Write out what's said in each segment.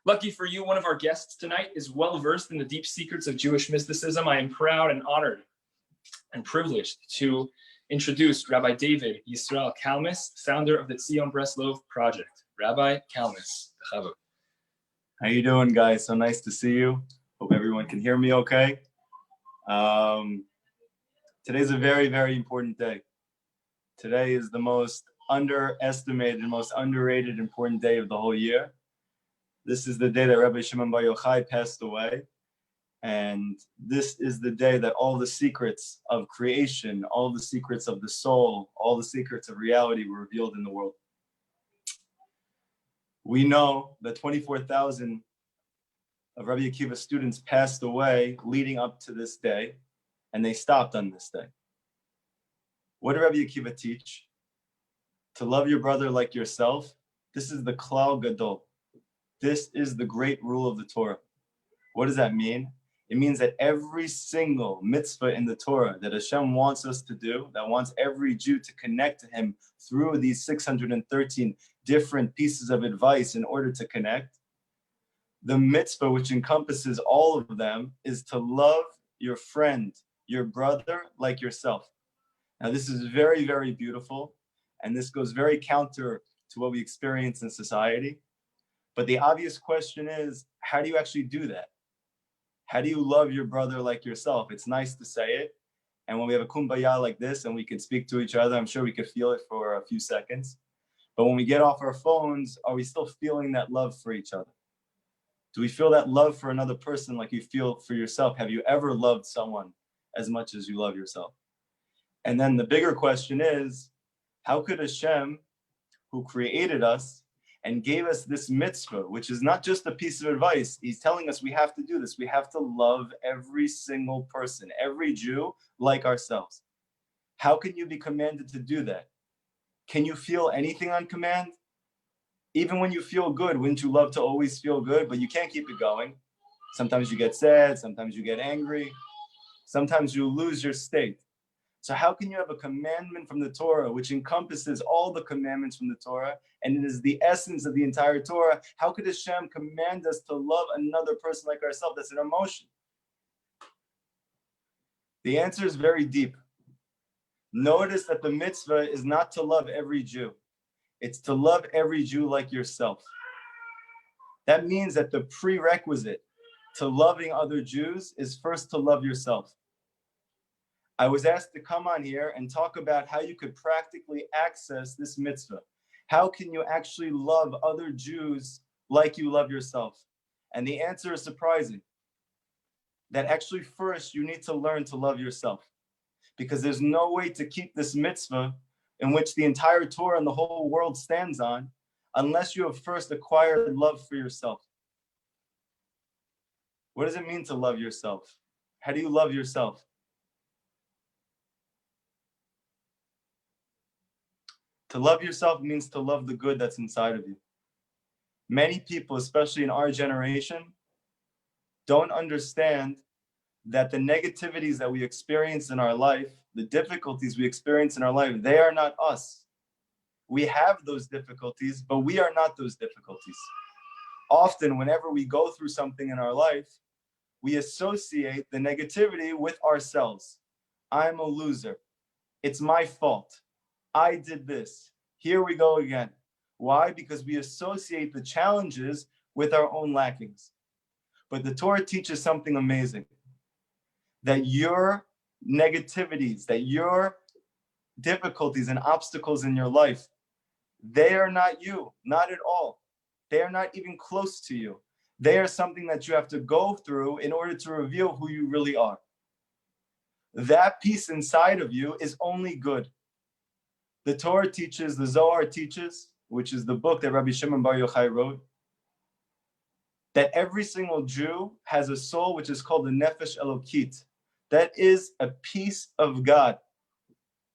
Lucky for you, one of our guests tonight is well-versed in the deep secrets of Jewish mysticism. I am proud and honored and privileged to introduce Rabbi David Yisrael Kalmus, founder of the Zion Breslov Project. Rabbi Kalmus, bechavod. How you doing, guys? So nice to see you. Hope everyone can hear me okay. Today's a very, very important day. Today is the most underestimated, most underrated important day of the whole year. This is the day that Rabbi Shimon Bar Yochai passed away. And this is the day that all the secrets of creation, all the secrets of the soul, all the secrets of reality were revealed in the world. We know that 24,000 of Rabbi Akiva's students passed away leading up to this day, and they stopped on this day. What did Rabbi Akiva teach? To love your brother like yourself. This is the Klal Gadol. This is the great rule of the Torah. What does that mean? It means that every single mitzvah in the Torah that Hashem wants us to do, that wants every Jew to connect to him through these 613 different pieces of advice in order to connect, the mitzvah which encompasses all of them is to love your friend, your brother, like yourself. Now this is very, very beautiful, and this goes very counter to what we experience in society. But the obvious question is, how do you actually do that? How do you love your brother like yourself? It's nice to say it. And when we have a kumbaya like this and we can speak to each other, I'm sure we could feel it for a few seconds. But when we get off our phones, are we still feeling that love for each other? Do we feel that love for another person like you feel for yourself? Have you ever loved someone as much as you love yourself? And then the bigger question is, how could Hashem, who created us, and gave us this mitzvah, which is not just a piece of advice. He's telling us we have to do this. We have to love every single person, every Jew, like ourselves. How can you be commanded to do that? Can you feel anything on command? Even when you feel good, wouldn't you love to always feel good? But you can't keep it going. Sometimes you get sad, sometimes you get angry, sometimes you lose your state. So how can you have a commandment from the Torah, which encompasses all the commandments from the Torah, and it is the essence of the entire Torah? How could Hashem command us to love another person like ourselves? That's an emotion. The answer is very deep. Notice that the mitzvah is not to love every Jew. It's to love every Jew like yourself. That means that the prerequisite to loving other Jews is first to love yourself. I was asked to come on here and talk about how you could practically access this mitzvah. How can you actually love other Jews like you love yourself? And the answer is surprising. That actually first you need to learn to love yourself. Because there's no way to keep this mitzvah in which the entire Torah and the whole world stands on unless you have first acquired love for yourself. What does it mean to love yourself? How do you love yourself? To love yourself means to love the good that's inside of you. Many people, especially in our generation, don't understand that the negativities that we experience in our life, the difficulties we experience in our life, they are not us. We have those difficulties, but we are not those difficulties. Often, whenever we go through something in our life, we associate the negativity with ourselves. I'm a loser. It's my fault. I did this. Here we go again. Why? Because we associate the challenges with our own lackings. But the Torah teaches something amazing. That your negativities, that your difficulties and obstacles in your life, they are not you, not at all. They are not even close to you. They are something that you have to go through in order to reveal who you really are. That piece inside of you is only good. The Torah teaches, the Zohar teaches, which is the book that Rabbi Shimon Bar Yochai wrote, that every single Jew has a soul which is called the Nefesh Elokit. That is a piece of God.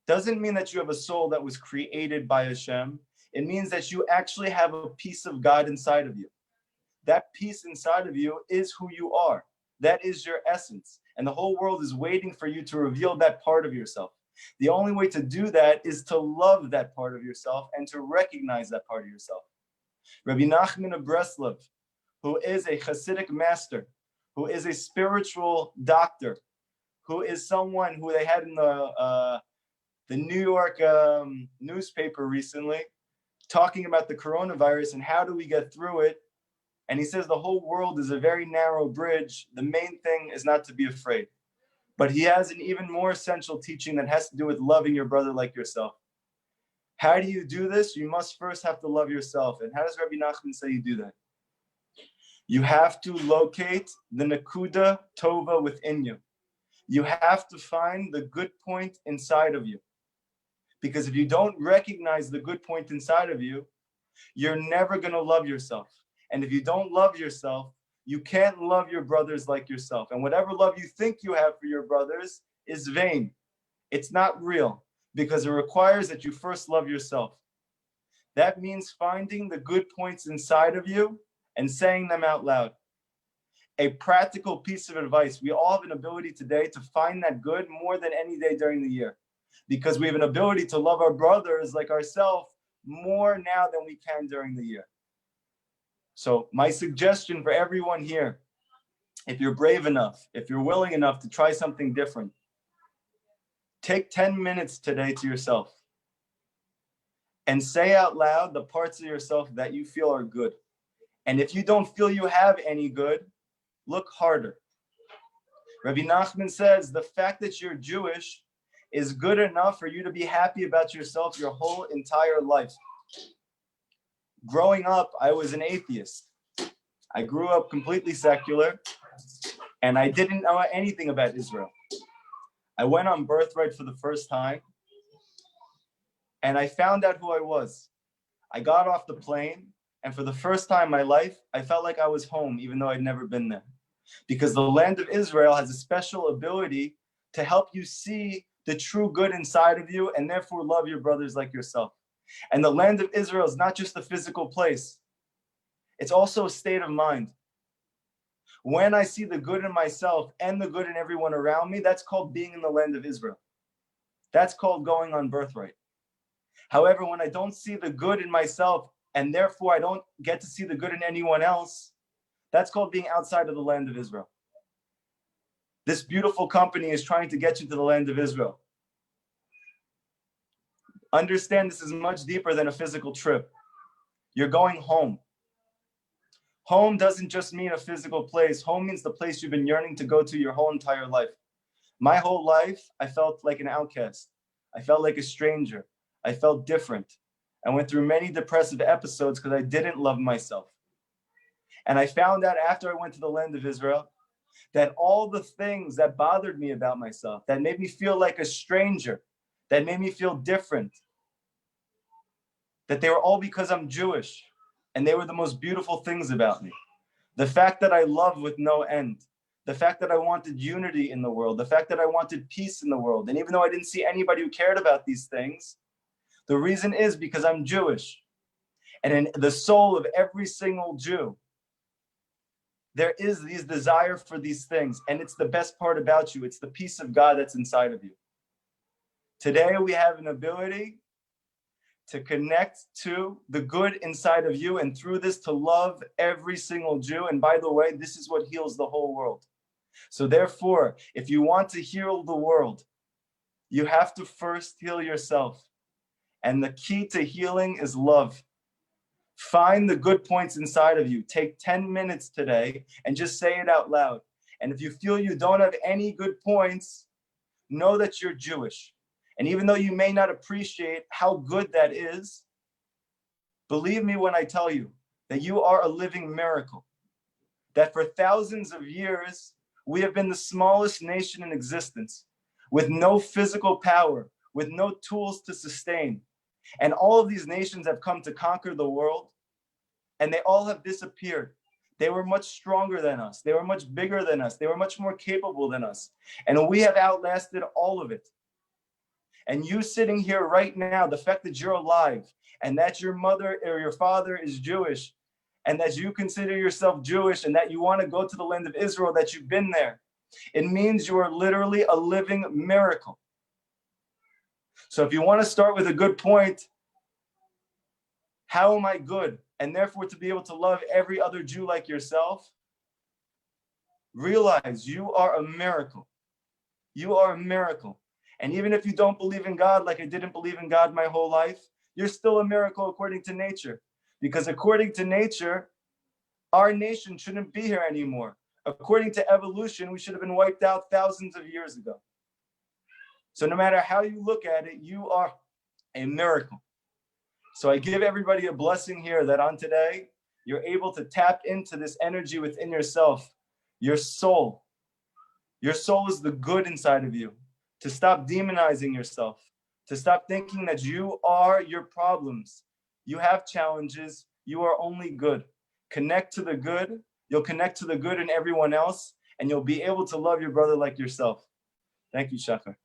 Doesn't mean that you have a soul that was created by Hashem. It means that you actually have a piece of God inside of you. That piece inside of you is who you are. That is your essence. And the whole world is waiting for you to reveal that part of yourself. The only way to do that is to love that part of yourself and to recognize that part of yourself. Rabbi Nachman of Breslov, who is a Hasidic master, who is a spiritual doctor, who is someone who they had in the New York newspaper recently, talking about the coronavirus and how do we get through it. And he says the whole world is a very narrow bridge. The main thing is not to be afraid. But he has an even more essential teaching that has to do with loving your brother like yourself. How do you do this? You must first have to love yourself. And how does Rabbi Nachman say you do that? You have to locate the Nakuda Tova within you. You have to find the good point inside of you. Because if you don't recognize the good point inside of you, you're never going to love yourself. And if you don't love yourself, you can't love your brothers like yourself. And whatever love you think you have for your brothers is vain. It's not real because it requires that you first love yourself. That means finding the good points inside of you and saying them out loud. A practical piece of advice. We all have an ability today to find that good more than any day during the year because we have an ability to love our brothers like ourselves more now than we can during the year. So my suggestion for everyone here, if you're brave enough, if you're willing enough to try something different, take 10 minutes today to yourself and say out loud the parts of yourself that you feel are good. And if you don't feel you have any good, look harder. Rabbi Nachman says the fact that you're Jewish is good enough for you to be happy about yourself your whole entire life. Growing up, I was an atheist. I grew up completely secular, and I didn't know anything about Israel. I went on Birthright for the first time, and I found out who I was. I got off the plane, and for the first time in my life, I felt like I was home, even though I'd never been there. Because the land of Israel has a special ability to help you see the true good inside of you, and therefore love your brothers like yourself. And the land of Israel is not just a physical place. It's also a state of mind. When I see the good in myself and the good in everyone around me, that's called being in the land of Israel. That's called going on Birthright. However, when I don't see the good in myself and therefore I don't get to see the good in anyone else, that's called being outside of the land of Israel. This beautiful company is trying to get you to the land of Israel. Understand this is much deeper than a physical trip. You're going home. Home doesn't just mean a physical place. Home means the place you've been yearning to go to your whole entire life. My whole life, I felt like an outcast. I felt like a stranger. I felt different. I went through many depressive episodes because I didn't love myself. And I found out after I went to the land of Israel that all the things that bothered me about myself, that made me feel like a stranger, that made me feel different, that they were all because I'm Jewish, and they were the most beautiful things about me. The fact that I love with no end, the fact that I wanted unity in the world, the fact that I wanted peace in the world, and even though I didn't see anybody who cared about these things, the reason is because I'm Jewish. And in the soul of every single Jew, there is this desire for these things, and it's the best part about you. It's the peace of God that's inside of you. Today, we have an ability to connect to the good inside of you, and through this to love every single Jew. And by the way, this is what heals the whole world. So therefore, if you want to heal the world, you have to first heal yourself. And the key to healing is love. Find the good points inside of you. Take 10 minutes today and just say it out loud. And if you feel you don't have any good points, know that you're Jewish. And even though you may not appreciate how good that is, believe me when I tell you that you are a living miracle. That for thousands of years, we have been the smallest nation in existence, with no physical power, with no tools to sustain. And all of these nations have come to conquer the world, and they all have disappeared. They were much stronger than us. They were much bigger than us. They were much more capable than us. And we have outlasted all of it. And you sitting here right now, the fact that you're alive and that your mother or your father is Jewish and that you consider yourself Jewish and that you want to go to the land of Israel, that you've been there, it means you are literally a living miracle. So if you want to start with a good point, how am I good? and therefore to be able to love every other Jew like yourself, realize you are a miracle. You are a miracle. And even if you don't believe in God, like I didn't believe in God my whole life, you're still a miracle according to nature. Because according to nature, our nation shouldn't be here anymore. According to evolution, we should have been wiped out thousands of years ago. So no matter how you look at it, you are a miracle. So I give everybody a blessing here that on today, you're able to tap into this energy within yourself, your soul. Your soul is the good inside of you. To stop demonizing yourself, to stop thinking that you are your problems. You have challenges. You are only good. Connect to the good. You'll connect to the good in everyone else, and you'll be able to love your brother like yourself. Thank you, Shachar.